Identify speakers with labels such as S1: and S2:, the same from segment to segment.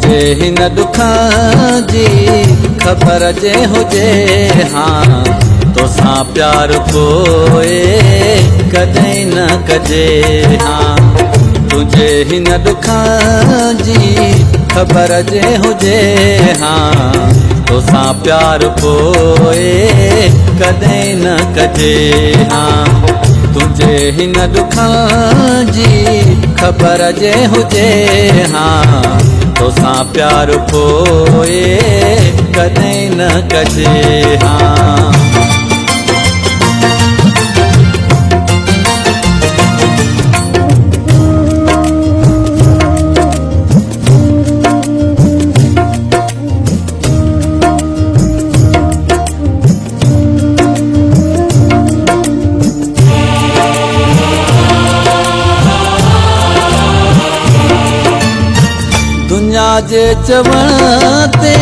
S1: तुझे हिन दुखां जी ख़बर जे हुजे हाँ तोसां प्यार कोई कदें न कजे हाँ तुझे हिन दुखां जी ख़बर जे हुजे हाँ तोसां प्यार कोई कदें न कजे हाँ तुझे हिन दुखां जी ख़बर जे हुजे हाँ तोसां प्यार कोई कदें न कजे हाँ दुनिया जे चवण ते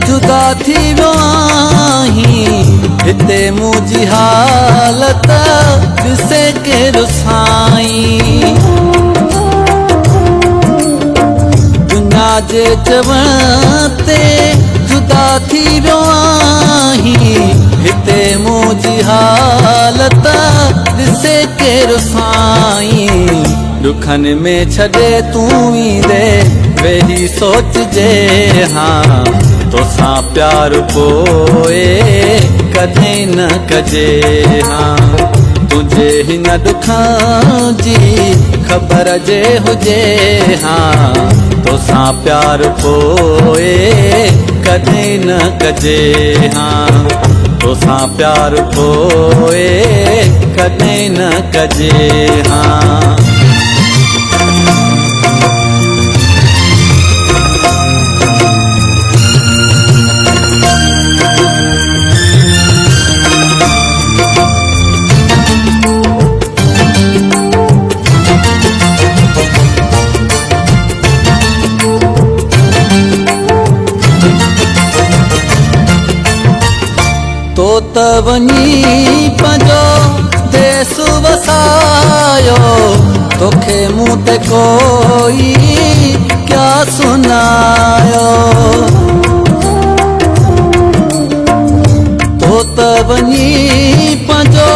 S1: जुदा थी वियो आहीं हिते मुंहिंजी हालत ॾिसे केरु साईं दुनिया जे चवण ते जुदा थी वियो आहीं हिते मुंहिंजी हालत ॾिसे केरु साईं दुखनि में छॾे तूं ईंदे वेही सोचजे हाँ तोसां प्यार कोई कदें न कजे हाँ तुझे हिन दुखां जी ख़बर जे हुजे हाँ तोसां प्यार कोई कदें न कजे हाँ तोसां प्यार कोई कदें न कजे हाँ तो त वञी पंहिंजो देश वसायो तोखे मूं ते कोई क्या सुनायो तो त वञी पंहिंजो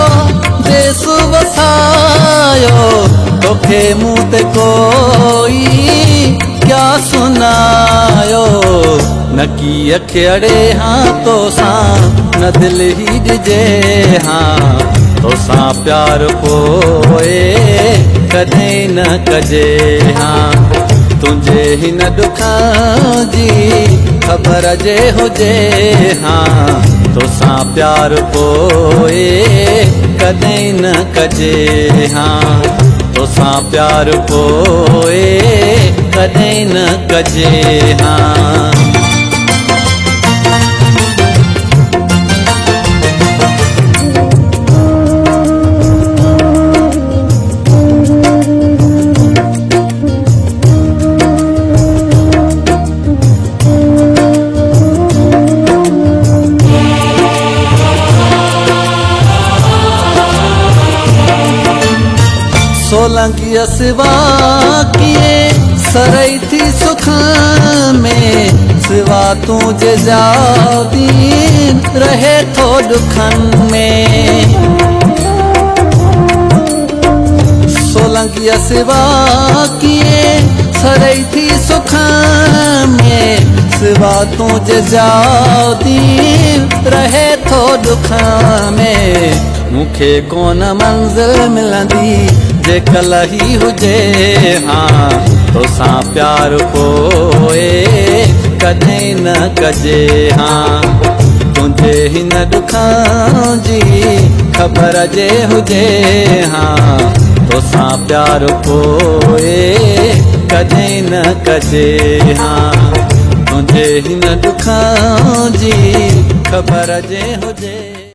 S1: देश वसायो तोखे मूं ते कोई क्या सुनायो नकी अखियड़े हाँ तोसां न दिल ही ॾिजे हाँ तोसां प्यार कोई कदें न कजे हाँ तुझे हिन दुखां जी ख़बर जे हुजे हाँ तोसां प्यार कोई कदें न कजे हाँ तोसां प्यार कोई कदें न कजे हाँ सोलंगी सिवा किए सरई थी सुख में सिवा तुझे जादीन रहे थो दुखन में सोलंगी सिवा किए सरई थी सुख में सिवा तुझे जादीन रहे थो दुख में मुखे कोन मंज़िल मिलंदी जे कल ही हुजे हाँ तोसां प्यार कोई कदें न कजे हाँ तुझे हिन दुखां जी ख़बर जे हुजे हाँ तोसां प्यार कोई कदें न कजे हाँ तुझे हिन दुखां जी ख़बर जे हुजे।